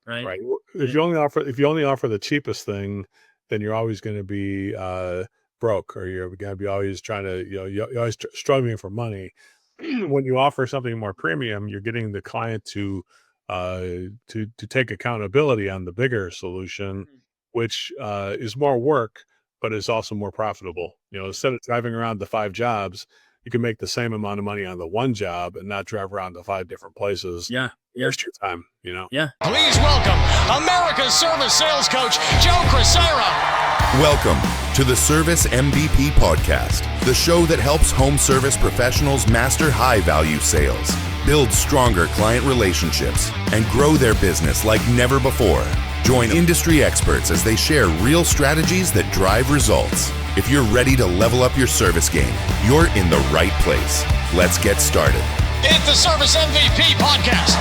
right? Right. Yeah. If you only offer the cheapest thing, then you're always going to be broke, or you're going to be always trying to, you're always struggling for money. When you offer something more premium, you're getting the client to take accountability on the bigger solution, Mhm. which is more work, but is also more profitable. Yeah. Instead of driving around to 5 jobs, you can make the same amount of money on the one job and not drive around to 5 different places. Yeah. Yeah. Waste your time. Yeah. Please welcome America's service sales coach, Joe Crisara. Welcome to the Service MVP Podcast, the show that helps home service professionals master high-value sales, build stronger client relationships, and grow their business like never before. Join industry experts as they share real strategies that drive results. If you're ready to level up your service game, you're in the right place. Let's get started. It's the Service MVP Podcast.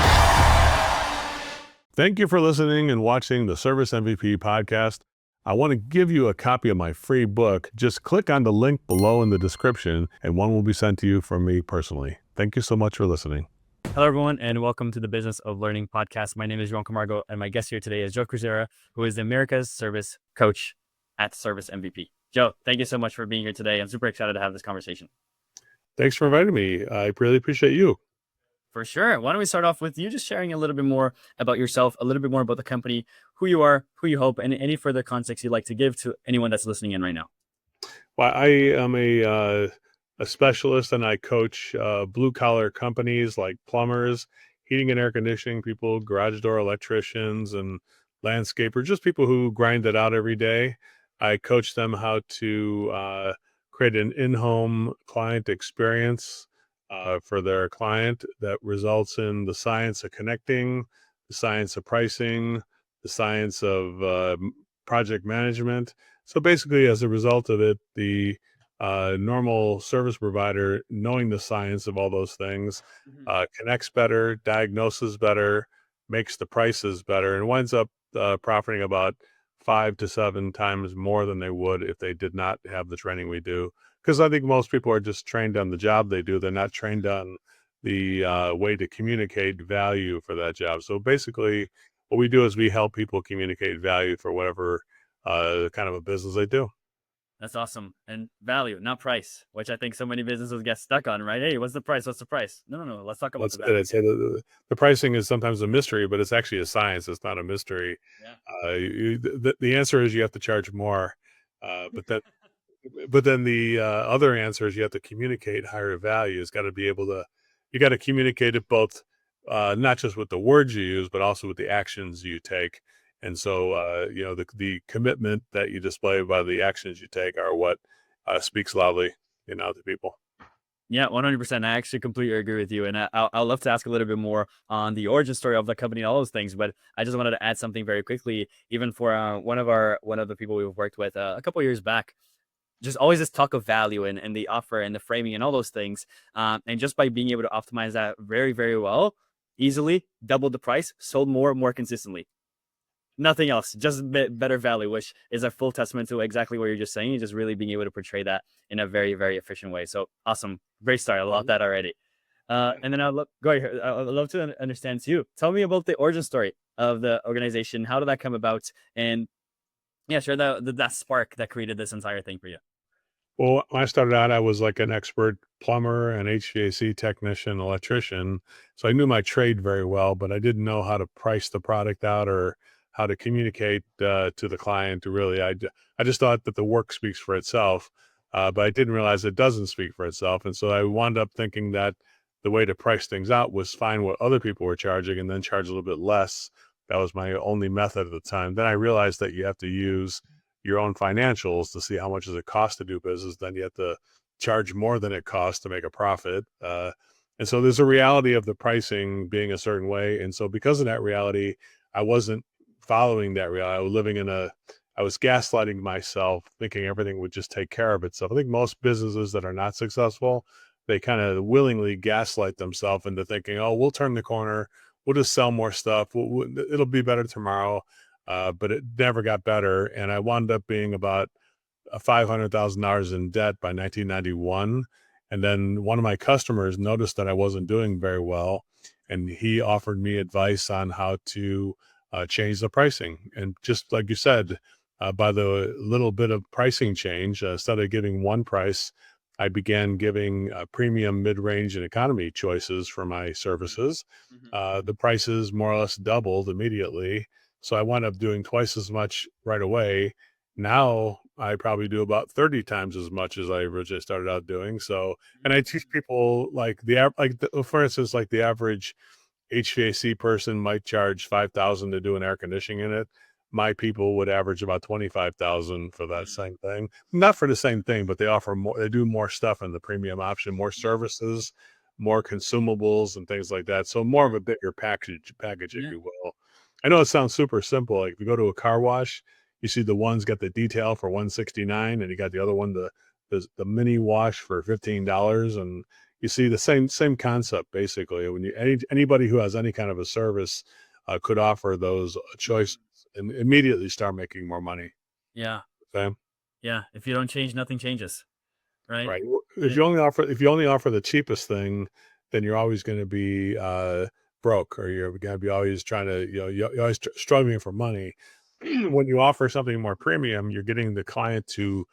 Thank you for listening and watching the Service MVP Podcast. I want to give you a copy of my free book. Just click on the link below in the description, and one will be sent to you from me personally. Thank you so much for listening. Hello, everyone, and welcome to the Business of Learning podcast. My name is Joao Camargo, and my guest here today is Joe Crisara, who is America's service coach at Service MVP. Joe, thank you so much for being here today. I'm super excited to have this conversation. Thanks for inviting me. I really appreciate you. For sure. Why don't we start off with you just sharing a little bit more about yourself, a little bit more about the company, who you are, who you hope, and any further context you'd like to give to anyone that's listening in right now. Well, I am a specialist, and I coach blue-collar companies like plumbers, heating and air conditioning people, garage door electricians, and landscapers, just people who grind it out every day. I coach them how to create an in-home client experience for their client that results in the science of connecting, the science of pricing, the science of project management. So basically, as a result of it, the normal service provider, knowing the science of all those things, connects better, diagnoses better, makes the prices better, and winds up profiting about 5 to 7 times more than they would if they did not have the training we do. Because I think most people are just trained on the job they do. They're not trained on the way to communicate value for that job. So basically, what we do is we help people communicate value for whatever kind of a business they do. That's awesome. And value, not price, which I think so many businesses get stuck on, right? Hey, what's the price? What's the price? No. Let's talk about Let's the value. say the pricing is sometimes a mystery, but it's actually a science. It's not a mystery. Yeah. The answer is you have to charge more, but that but then the other answer is you have to communicate higher value. You got to communicate it both, not just with the words you use, but also with the actions you take. And so, the commitment that you display by the actions you take are what speaks loudly, to people. Yeah, 100%. I actually completely agree with you. And I'll love to ask a little bit more on the origin story of the company and all those things. But I just wanted to add something very quickly, even for one of the people we've worked with a couple of years back. Just always this talk of value and the offer and the framing and all those things. And just by being able to optimize that very, very well, easily, doubled the price, sold more consistently. Nothing else, just better value, which is a full testament to exactly what you're just saying. Just really being able to portray that in a very, very efficient way. So awesome. Great start. I love that already. And then I'd love to understand too. Tell me about the origin story of the organization. How did that come about? And yeah, share that spark that created this entire thing for you. Well, when I started out, I was like an expert plumber and HVAC technician, electrician. So I knew my trade very well, but I didn't know how to price the product out or how to communicate to the client. I just thought that the work speaks for itself, but I didn't realize it doesn't speak for itself. And so I wound up thinking that the way to price things out was find what other people were charging and then charge a little bit less. That was my only method at the time. Then I realized that you have to use your own financials to see how much does it cost to do business. Then you have to charge more than it costs to make a profit. And so there's a reality of the pricing being a certain way. And so because of that reality, I wasn't following that reality. I was gaslighting myself, thinking everything would just take care of itself. I think most businesses that are not successful, they kind of willingly gaslight themselves into thinking, oh, we'll turn the corner. We'll just sell more stuff. It'll be better tomorrow. But it never got better. And I wound up being about $500,000 in debt by 1991. And then one of my customers noticed that I wasn't doing very well. And he offered me advice on how to change the pricing. And just like you said, by the little bit of pricing change, instead of giving one price, I began giving premium, mid-range, and economy choices for my services. The prices more or less doubled immediately. So I wound up doing twice as much right away. Now I probably do about 30 times as much as I originally started out doing. So, and I teach people like for instance, like the average HVAC person might charge 5,000 to do an air conditioning unit. My people would average about 25,000 for that same thing. Not for the same thing, but they offer more. They do more stuff in the premium option, more services, more consumables, and things like that. So more of a bigger package, if Yeah. you will. I know it sounds super simple. Like if you go to a car wash, you see the one's got the detail for 169, and you got the other one, the mini wash for $15, and you see the same concept basically. When anybody who has any kind of a service could offer those choices and immediately start making more money. Yeah. Okay? Yeah. If you don't change, nothing changes. Right. Right. If Yeah. you only offer the cheapest thing, then you're always going to be broke, or you're going to be always trying to, you're always struggling for money. When you offer something more premium, you're getting the client to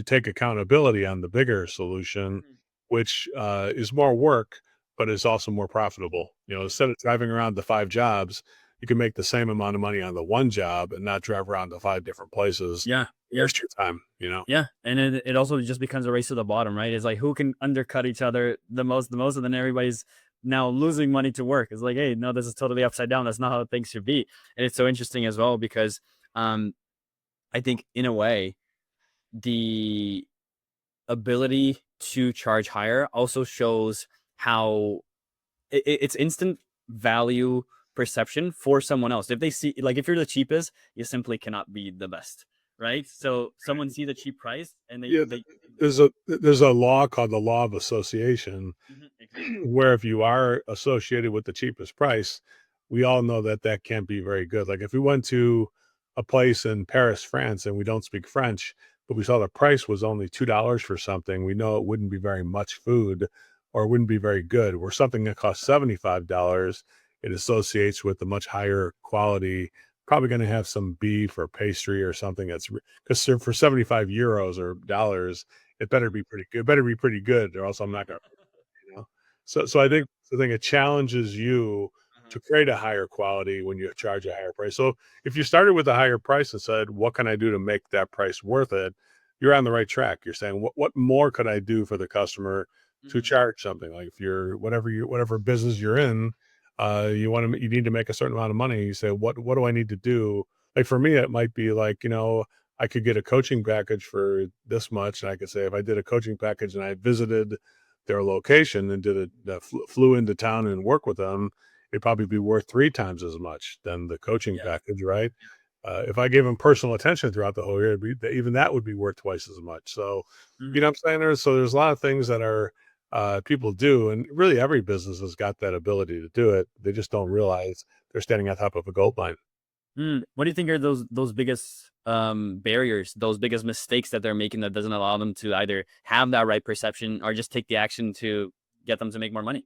take accountability on the bigger solution, which is more work, but is also more profitable. Instead of driving around to 5 jobs, you can make the same amount of money on the one job and not drive around to 5 different places. Yeah. Yeah. Waste your time. Yeah. And it also just becomes a race to the bottom, right? It's like who can undercut each other the most, and then everybody's now losing money to work. It's like, hey, no, this is totally upside down. That's not how things should be. And it's so interesting as well because I think in a way, the ability to charge higher also shows how it's instant value perception for someone else. If they see, like, if you're the cheapest, you simply cannot be the best, right? So someone see the cheap price and Yeah, they there's a law called the law of association, exactly. where if you are associated with the cheapest price, we all know that that can't be very good. Like if we went to a place in Paris, France, and we don't speak French, but we saw the price was only $2 for something, we know it wouldn't be very much food, or it wouldn't be very good. Where something that costs $75, it associates with a much higher quality, probably going to have some beef or pastry or something that's, because for 75 euros or dollars, it better be pretty good. It better be pretty good, or else I'm not going to, you know. So I think it challenges you to create a higher quality when you charge a higher price. So if you started with a higher price and said, "What can I do to make that price worth it?" You're on the right track. You're saying, "What more could I do for the customer to charge something?" Like if you're whatever business you're in, you need to make a certain amount of money. You say, "What do I need to do?" Like for me, it might be like, I could get a coaching package for this much, and I could say if I did a coaching package and I visited their location and flew into town and work with them, it'd probably be worth 3 times as much than the coaching Yeah. package, right? If I gave them personal attention throughout the whole year, even that would be worth twice as much. So, you know what I'm saying? There's a lot of things that are people do, and really every business has got that ability to do it. They just don't realize they're standing on top of a gold mine. What do you think are those biggest barriers, those biggest mistakes that they're making that doesn't allow them to either have that right perception or just take the action to get them to make more money?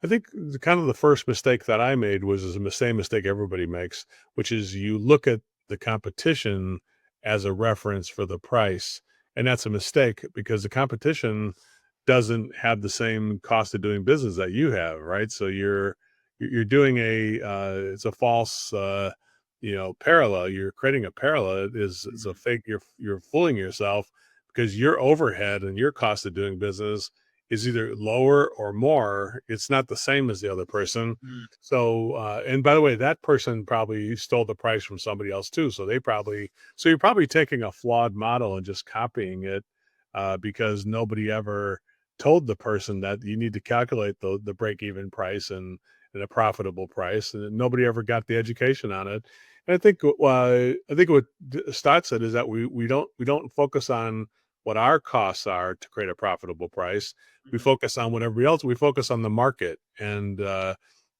I think kind of the first mistake that I made was the same mistake everybody makes, which is you look at the competition as a reference for the price. And that's a mistake because the competition doesn't have the same cost of doing business that you have, right? So you're doing it's a false parallel. You're creating a parallel. It's a fake. You're fooling yourself because your overhead and your cost of doing business is either lower or more. It's not the same as the other person. So, and by the way, that person probably stole the price from somebody else too. So you're probably taking a flawed model and just copying it because nobody ever told the person that you need to calculate the break-even price and a profitable price, and nobody ever got the education on it. And I think what Stott said is that we don't focus on what our costs are to create a profitable price. We focus on what everybody else. We focus on the market, and the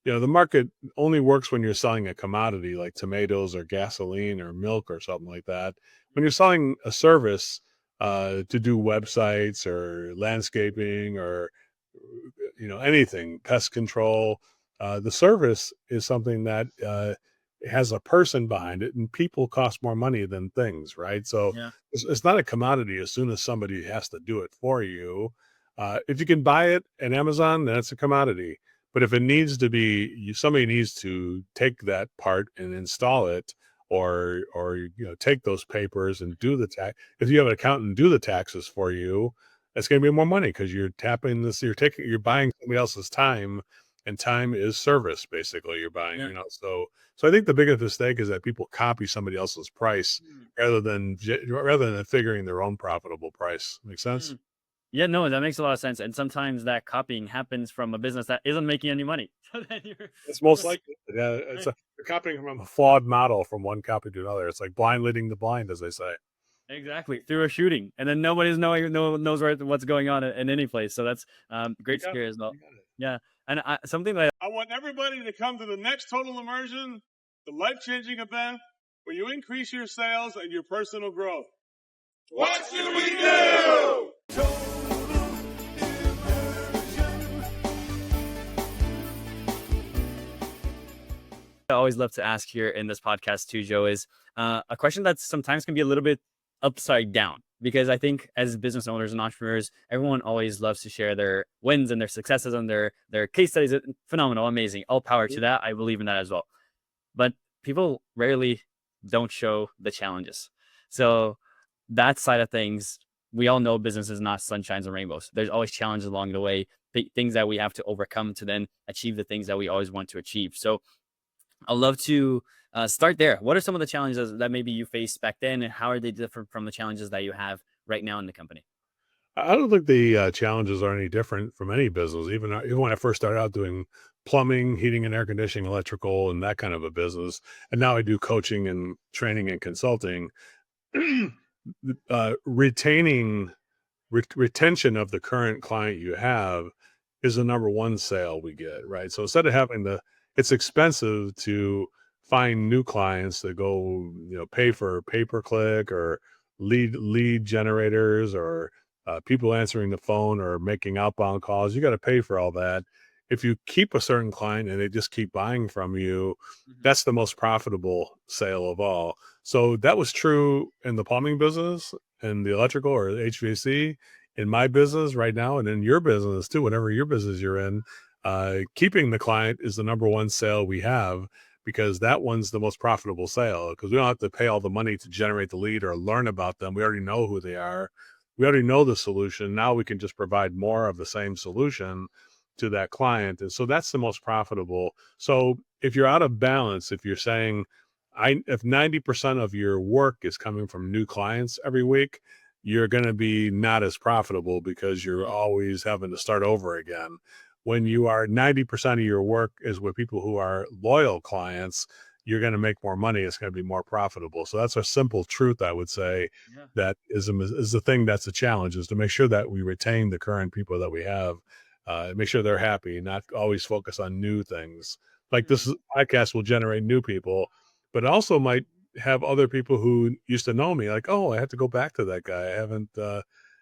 market only works when you're selling a commodity like tomatoes or gasoline or milk or something like that. When you're selling a service to do websites or landscaping or anything, pest control, The service is something that has a person behind it, and people cost more money than things, right? So Yeah. it's not a commodity as soon as somebody has to do it for you. If you can buy it at Amazon, then it's a commodity. But if it needs to be, somebody needs to take that part and install it, or take those papers and do the tax. If you have an accountant do the taxes for you, it's going to be more money because you're tapping this. You're buying somebody else's time, and time is service. Basically, you're buying. Yeah. So I think the biggest mistake is that people copy somebody else's price Mm. rather than figuring their own profitable price. Make sense? Mm. Yeah, no, that makes a lot of sense. And sometimes that copying happens from a business that isn't making any money. So then It's most likely. Yeah, you're copying from a flawed model from one copy to another. It's like blind leading the blind, as they say. exactly through a shooting, and then nobody's knowing knows what's going on in any place. So that's great to got hear it. as well. You got it. Yeah, and something that I want everybody to come to the next Total Immersion, the life-changing event where you increase your sales and your personal growth. What should we do? I always love to ask here in this podcast too, Joe, is a question that sometimes can be a little bit upside down, because I think as business owners and entrepreneurs, everyone always loves to share their wins and their successes and their case studies. Phenomenal, amazing, all power to that. I believe in that as well. But people rarely don't show the challenges. So that side of things, we all know business is not sunshines and rainbows. There's always challenges along the way, things that we have to overcome to then achieve the things that we always want to achieve. So I'd love to start there. What are some of the challenges that maybe you faced back then, and how are they different from the challenges that you have right now in the company? I don't think the challenges are any different from any business. Even when I first started out doing plumbing, heating and air conditioning, electrical, and that kind of a business, and now I do coaching and training and consulting. Retaining retention of the current client you have is the number one sale we get, right? So instead of it's expensive to find new clients that go, pay for pay per click or lead generators, or people answering the phone or making outbound calls. You got to pay for all that. If you keep a certain client and they just keep buying from you, Mhm. that's the most profitable sale of all. So that was true in the plumbing business and the electrical or HVAC, in my business right now, and in your business too, whatever your business you're in. Keeping the client is the number one sale we have, because that one's the most profitable sale, because we don't have to pay all the money to generate the lead or learn about them. We already know who they are. We already know the solution. Now we can just provide more of the same solution to that client. And so that's the most profitable. So if you're out of balance, if you're saying, if 90% of your work is coming from new clients every week, you're going to be not as profitable because you're always having to start over again. When you are 90% of your work is with people who are loyal clients, you're going to make more money. It's going to be more profitable. So that's a simple truth, I would say, Yeah. that is the thing that's a challenge, is to make sure that we retain the current people that we have, make sure they're happy, not always focus on new things. Like Mhm. this podcast will generate new people, but it also might have other people who used to know me, like, oh, I have to go back to that guy. I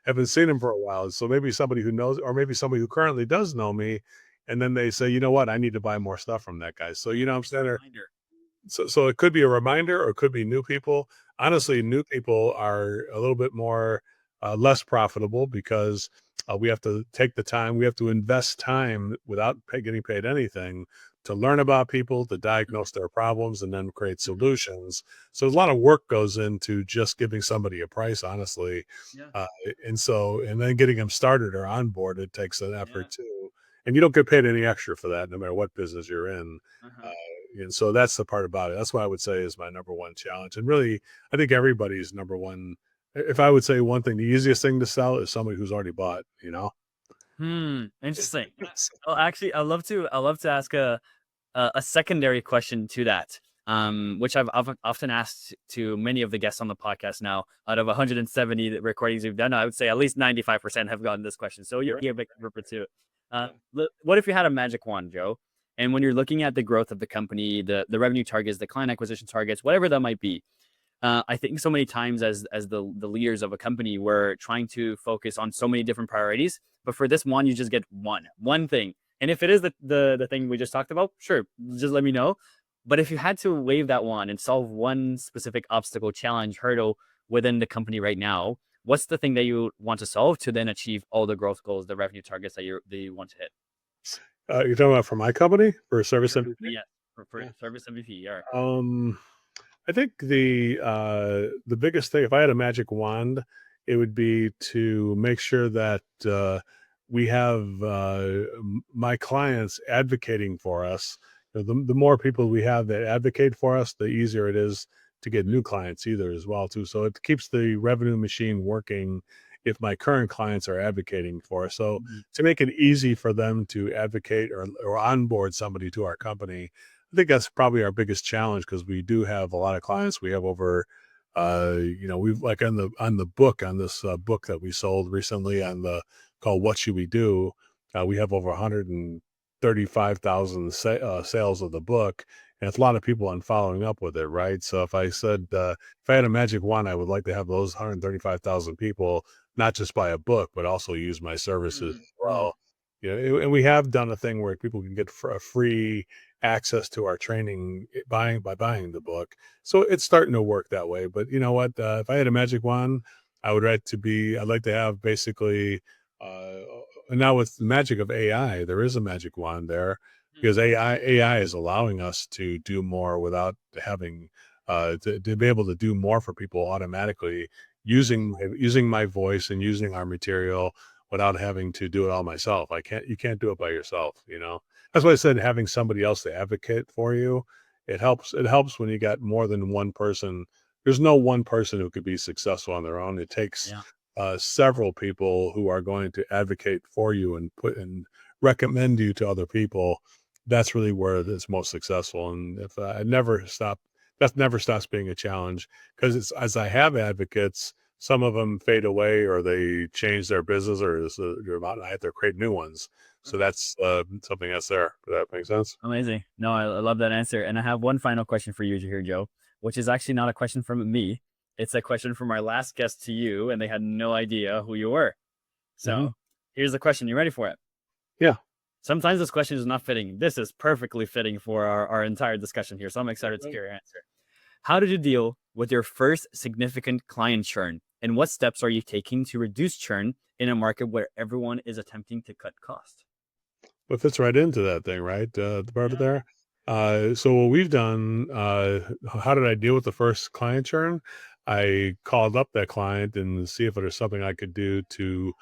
haven't seen him for a while. So maybe somebody who knows, or maybe somebody who currently does know me, and then they say, you know what, I need to buy more stuff from that guy. So what I'm saying, Reminder. so it could be a reminder, or it could be new people. Honestly, new people are a little bit more less profitable, because we have to take the time. We have to invest time without getting paid anything to learn about people, to diagnose their problems, and then create Mhm. solutions. So a lot of work goes into just giving somebody a price, honestly. Yeah. Uh, and then getting them started or onboarded takes an Yeah. effort too. And you don't get paid any extra for that, no matter what business you're in. Uh-huh. Uh, and so that's the part about it. That's what I would say is my number one challenge. And really, I think everybody's number one. If I would say one thing, the easiest thing to sell is somebody who's already bought. Interesting. Well, actually, I love to ask a secondary question to that, which I've often asked to many of the guests on the podcast now. Out of 170 recordings we've done, I would say at least 95% have gotten this question. So you're a big group too. What if you had a magic wand, Joe? And when you're looking at the growth of the company, the revenue targets, the client acquisition targets, whatever that might be, I think so many times as the leaders of a company, we're trying to focus on so many different priorities. But for this one, you just get one thing And if it is the thing we just talked about, sure, just let me know. But if you had to wave that wand and solve one specific obstacle, challenge, hurdle within the company right now, what's the thing that you want to solve to then achieve all the growth goals, the revenue targets that you want to hit? You're talking about for my company, for Service MVP? Yeah, for Yeah. service MVP. Yeah. I think the biggest thing, if I had a magic wand, it would be to make sure that we have my clients advocating for us. The more people we have that advocate for us, the easier it is to get new clients either as well too. So it keeps the revenue machine working if my current clients are advocating for us. So to make it easy for them to advocate or onboard somebody to our company, I think that's probably our biggest challenge because we do have a lot of clients. We have over, we've like on the book on this book that we sold recently called What Should We Do? We have over 135,000 sales of the book, and it's a lot of people on following up with it, right? So if I said if I had a magic wand, I would like to have those 135,000 people not just buy a book but also use my services as well. And we have done a thing where people can get a free access to our training by buying the book. So it's starting to work that way. But you know what? If I had a magic wand, I'd like to have basically, and now with the magic of AI, there is a magic wand there because AI is allowing us to do more without having to be able to do more for people automatically using my voice and using our material without having to do it all myself. You can't do it by yourself, That's why I said having somebody else to advocate for you. It helps when you got more than one person. There's no one person who could be successful on their own. It takes several people who are going to advocate for you and recommend you to other people. That's really where it's most successful. And if that never stops being a challenge because as I have advocates, some of them fade away or they change their business or I have to create new ones. So that's something that's there. Does that make sense? Amazing. No, I love that answer. And I have one final question for you here, Joe, which is actually not a question from me. It's a question from our last guest to you, and they had no idea who you were. So here's the question. You ready for it? Yeah. Sometimes this question is not fitting. This is perfectly fitting for our entire discussion here. So I'm excited to hear your answer. How did you deal with your first significant client churn? And what steps are you taking to reduce churn in a market where everyone is attempting to cut costs? But fits right into that thing, right? The part of there. So what we've done, how did I deal with the first client churn? I called up that client and see if there's something I could do to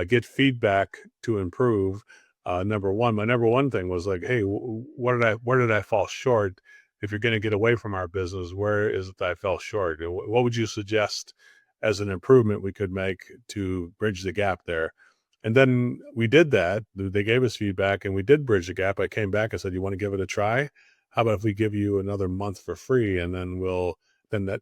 get feedback to improve. My number one thing was like, hey, where did I fall short? If you're going to get away from our business, where is it that I fell short? What would you suggest as an improvement we could make to bridge the gap there? And then we did that. They gave us feedback and we did bridge the gap. I came back and said, you want to give it a try? How about if we give you another month for free? And then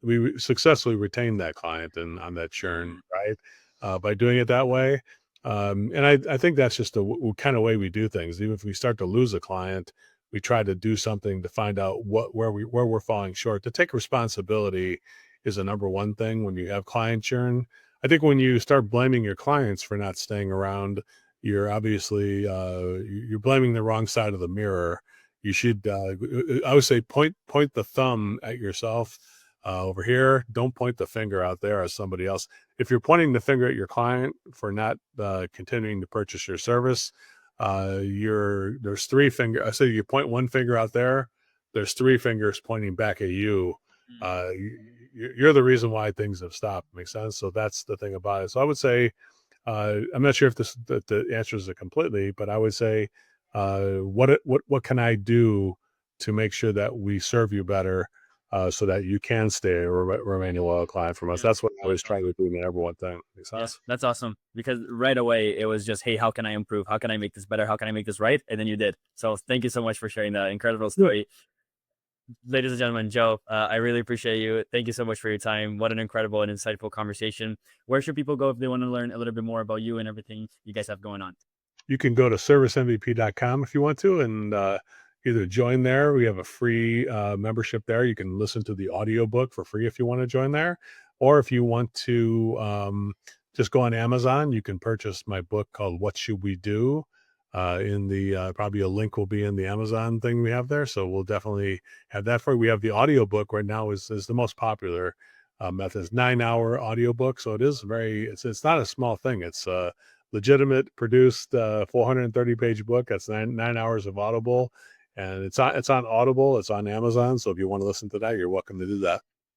we successfully retained that client and on that churn, right? By doing it that way. And I think that's just the kind of way we do things. Even if we start to lose a client, we try to do something to find out where we're falling short. To take responsibility is the number one thing when you have client churn. I think when you start blaming your clients for not staying around, you're obviously you're blaming the wrong side of the mirror. You should, I would say, point the thumb at yourself over here. Don't point the finger out there at somebody else. If you're pointing the finger at your client for not continuing to purchase your service, there's three fingers. I say you point one finger out there. There's three fingers pointing back at you. You're the reason why things have stopped. Makes sense. So that's the thing about it. So I would say, I'm not sure if the answer is it completely, but I would say, what can I do to make sure that we serve you better, so that you can stay or remain a loyal client from us? That's what I was trying to do in every one thing. Makes sense? Yeah, that's awesome. Because right away it was just, hey, how can I improve? How can I make this better? How can I make this right? And then you did. So thank you so much for sharing that incredible story. Ladies and gentlemen, Joe, I really appreciate you. Thank you so much for your time. What an incredible and insightful conversation. Where should people go if they want to learn a little bit more about you and everything you guys have going on? You can go to servicemvp.com if you want to, and either join there. We have a free membership there. You can listen to the audiobook for free if you want to join there. Or if you want to just go on Amazon, you can purchase my book called What Should We Do? in the probably a link will be in the Amazon thing we have there. So we'll definitely have that for you. We have the audiobook right now is the most popular method. It's 9-hour audiobook. So it's not a small thing. It's a legitimate produced 430-page book. That's nine hours of Audible. And it's on Audible. It's on Amazon. So if you want to listen to that, you're welcome to do that.